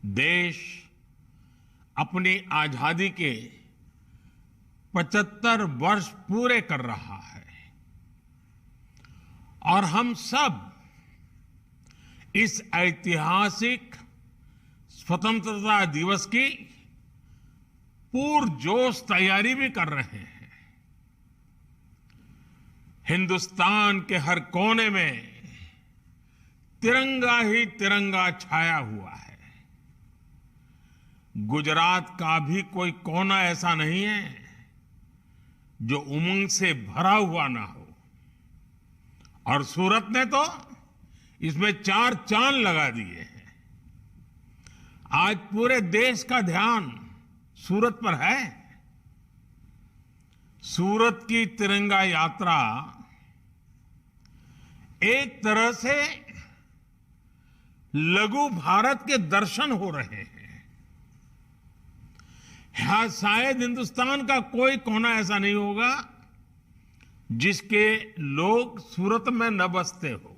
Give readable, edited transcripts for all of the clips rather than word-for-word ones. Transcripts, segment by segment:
देश अपनी आजादी के 75 वर्ष पूरे कर रहा है और हम सब इस ऐतिहासिक स्वतंत्रता दिवस की पुरजोश तैयारी भी कर रहे हैं। हिंदुस्तान के हर कोने में तिरंगा ही तिरंगा छाया हुआ है। गुजरात का भी कोई कोना ऐसा नहीं है जो उमंग से भरा हुआ ना हो, और सूरत ने तो इसमें 4 चांद लगा दिए हैं। आज पूरे देश का ध्यान सूरत पर है। सूरत की तिरंगा यात्रा एक तरह से लघु भारत के दर्शन हो रहे हैं। यहां शायद हिंदुस्तान का कोई कोना ऐसा नहीं होगा जिसके लोग सूरत में न बसते हो।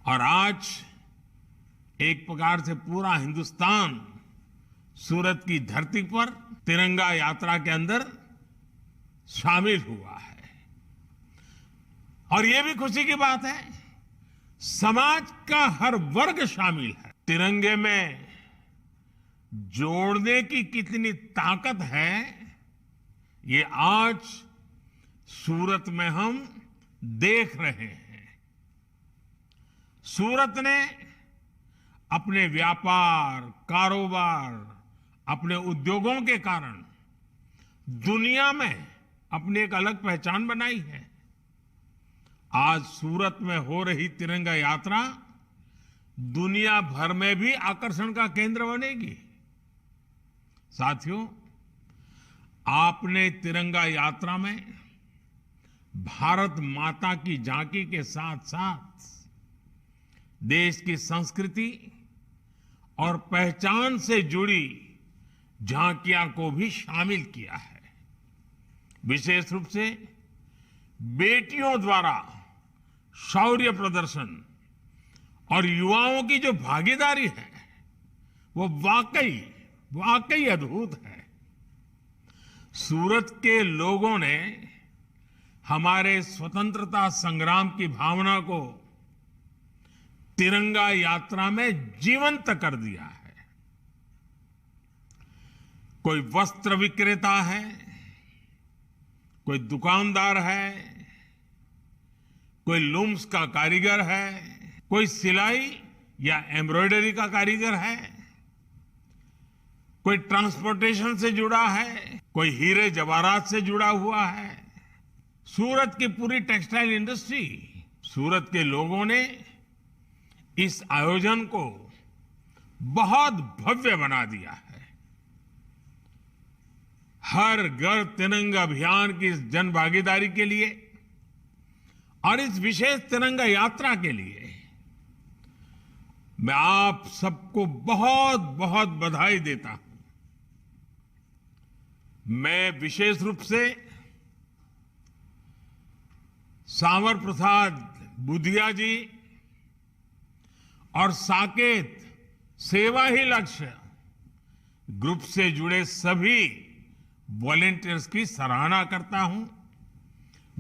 और आज एक प्रकार से पूरा हिंदुस्तान सूरत की धरती पर तिरंगा यात्रा के अंदर शामिल हुआ है। और यह भी खुशी की बात है, समाज का हर वर्ग शामिल है। तिरंगे में जोड़ने की कितनी ताकत है, ये आज सूरत में हम देख रहे हैं। सूरत ने अपने व्यापार, कारोबार, अपने उद्योगों के कारण दुनिया में अपनी एक अलग पहचान बनाई है। आज सूरत में हो रही तिरंगा यात्रा दुनिया भर में भी आकर्षण का केंद्र बनेगी। साथियों, आपने तिरंगा यात्रा में भारत माता की झांकी के साथ साथ देश की संस्कृति और पहचान से जुड़ी झांकियां को भी शामिल किया है। विशेष रूप से बेटियों द्वारा शौर्य प्रदर्शन और युवाओं की जो भागीदारी है वो वाकई अद्भुत है। सूरत के लोगों ने हमारे स्वतंत्रता संग्राम की भावना को तिरंगा यात्रा में जीवंत कर दिया है। कोई वस्त्र विक्रेता है, कोई दुकानदार है, कोई लूम्स का कारीगर है, कोई सिलाई या एम्ब्रॉयडरी का कारीगर है, कोई ट्रांसपोर्टेशन से जुड़ा है, कोई हीरे जवाहरात से जुड़ा हुआ है। सूरत की पूरी टेक्सटाइल इंडस्ट्री, सूरत के लोगों ने इस आयोजन को बहुत भव्य बना दिया है। हर घर तिरंगा अभियान की इस जन भागीदारी के लिए और इस विशेष तिरंगा यात्रा के लिए मैं आप सबको बहुत बहुत बधाई देता हूं। मैं विशेष रूप से सांवर प्रसाद बुधिया जी और साकेत सेवा ही लक्ष्य ग्रुप से जुड़े सभी वॉलेंटियर्स की सराहना करता हूं,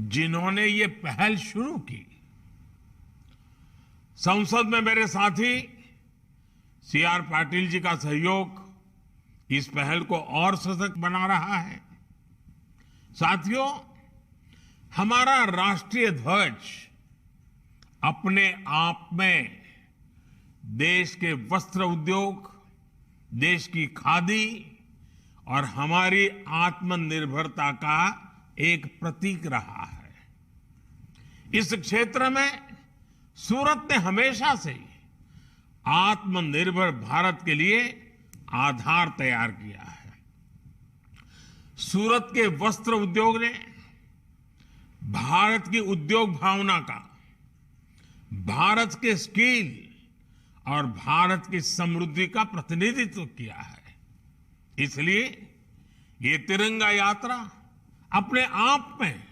जिन्होंने ये पहल शुरू की। संसद में मेरे साथी CR पाटिल जी का सहयोग इस पहल को और सशक्त बना रहा है। साथियों, हमारा राष्ट्रीय ध्वज अपने आप में देश के वस्त्र उद्योग, देश की खादी और हमारी आत्मनिर्भरता का एक प्रतीक रहा है। इस क्षेत्र में सूरत ने हमेशा से आत्मनिर्भर भारत के लिए आधार तैयार किया है। सूरत के वस्त्र उद्योग ने भारत की उद्योग भावना का, भारत के स्किल और भारत की समृद्धि का प्रतिनिधित्व किया है। इसलिए ये तिरंगा यात्रा अपने आप में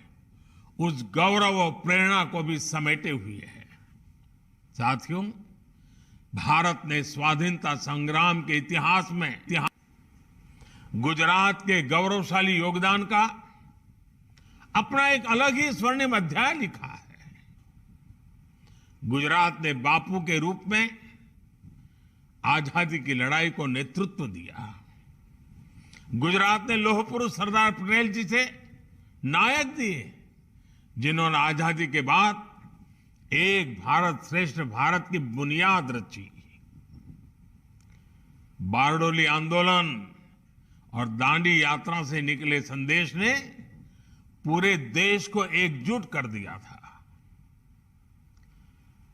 उस गौरव और प्रेरणा को भी समेटे हुए है। साथियों, भारत ने स्वाधीनता संग्राम के इतिहास में गुजरात के गौरवशाली योगदान का अपना एक अलग ही स्वर्णिम अध्याय लिखा है। गुजरात ने बापू के रूप में आजादी की लड़ाई को नेतृत्व दिया। गुजरात ने लौह पुरुष सरदार पटेल जी से नायक दिए, जिन्होंने आजादी के बाद एक भारत श्रेष्ठ भारत की बुनियाद रची। बारडोली आंदोलन और दांडी यात्रा से निकले संदेश ने पूरे देश को एकजुट कर दिया था।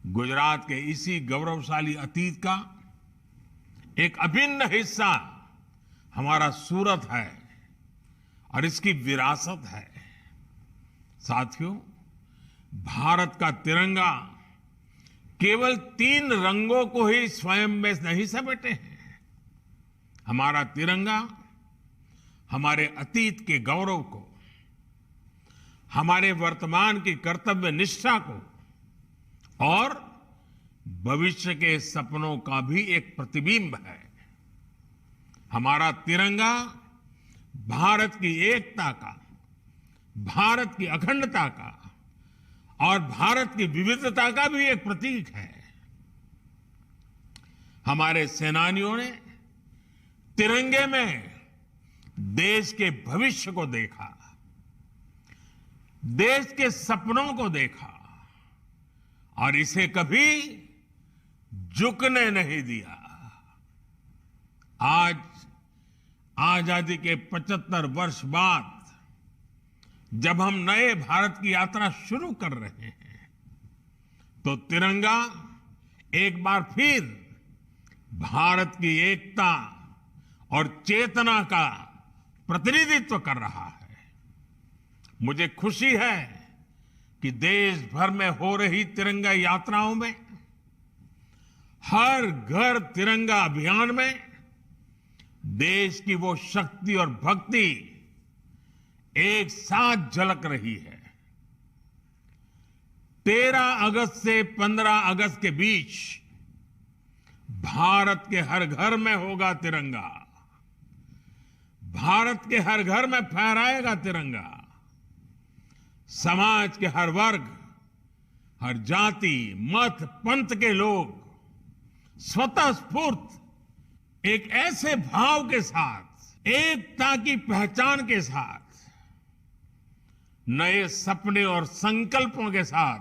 गुजरात के इसी गौरवशाली अतीत का एक अभिन्न हिस्सा हमारा सूरत है और इसकी विरासत है। साथियों, भारत का तिरंगा केवल 3 रंगों को ही स्वयं में नहीं समेटे हैं। हमारा तिरंगा हमारे अतीत के गौरव को, हमारे वर्तमान की कर्तव्य निष्ठा को और भविष्य के सपनों का भी एक प्रतिबिंब है। हमारा तिरंगा भारत की एकता का, भारत की अखंडता का और भारत की विविधता का भी एक प्रतीक है। हमारे सेनानियों ने तिरंगे में देश के भविष्य को देखा, देश के सपनों को देखा और इसे कभी झुकने नहीं दिया। आज आजादी के 75 वर्ष बाद जब हम नए भारत की यात्रा शुरू कर रहे हैं, तो तिरंगा एक बार फिर भारत की एकता और चेतना का प्रतिनिधित्व कर रहा है। मुझे खुशी है कि देश भर में हो रही तिरंगा यात्राओं में, हर घर तिरंगा अभियान में देश की वो शक्ति और भक्ति एक साथ झलक रही है। 13 अगस्त से 15 अगस्त के बीच भारत के हर घर में होगा तिरंगा, भारत के हर घर में फहराएगा तिरंगा। समाज के हर वर्ग, हर जाति, मत, पंथ के लोग स्वतः स्फूर्त एक ऐसे भाव के साथ, एकता की पहचान के साथ, नए सपने और संकल्पों के साथ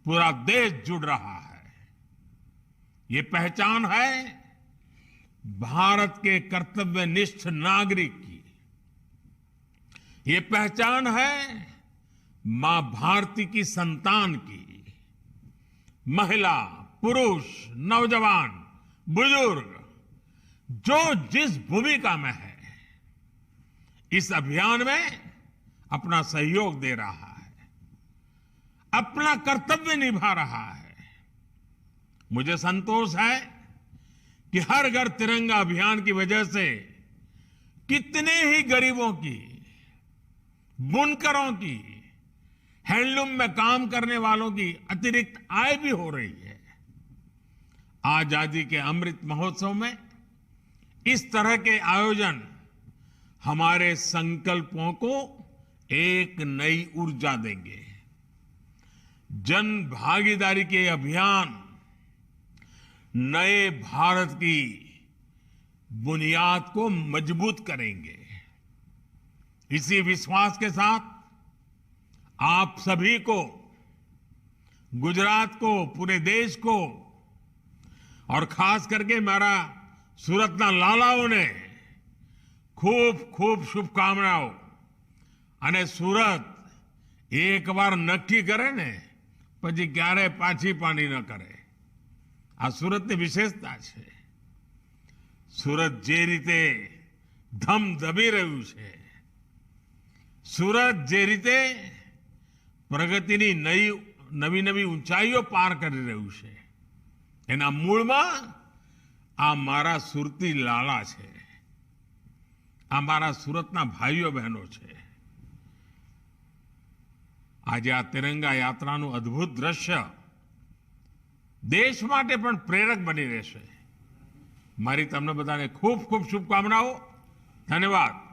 पूरा देश जुड़ रहा है। ये पहचान है भारत के कर्तव्यनिष्ठ नागरिक की। ये पहचान है मां भारती की संतान की। महिला, पुरुष, नौजवान, बुजुर्ग जो जिस भूमिका में है, इस अभियान में अपना सहयोग दे रहा है, अपना कर्तव्य निभा रहा है। मुझे संतोष है कि हर घर तिरंगा अभियान की वजह से कितने ही गरीबों की, बुनकरों की, हैंडलूम में काम करने वालों की अतिरिक्त आय भी हो रही है। आजादी के अमृत महोत्सव में इस तरह के आयोजन हमारे संकल्पों को एक नई ऊर्जा देंगे। जन भागीदारी के अभियान नए भारत की बुनियाद को मजबूत करेंगे। इसी विश्वास के साथ आप सभी को, गुजरात को, पूरे देश को और खास करके मेरा सूरतना लालाओने खूब खूब शुभकामनाओं। અને સુરત એક વાર નક્કી કરે ને પછી ક્યારે પાછી પાણી ન કરે, આ સુરતની વિશેષતા છે। સુરત જે રીતે ધમધમી રહ્યું છે, સુરત જે રીતે પ્રગતિની નવી નવી ઊંચાઈઓ પાર કરી રહ્યું છે, એના મૂળમાં આ મારા સુરતી લાલા છે, આ મારા સુરતના ભાઈઓ બહેનો છે। આજે આ તિરંગા યાત્રાનું અદ્ભુત દ્રશ્ય દેશ માટે પણ પ્રેરક બની રહેશે. મારી તમને બધાને ખૂબ ખૂબ શુભકામનાઓ. ધન્યવાદ.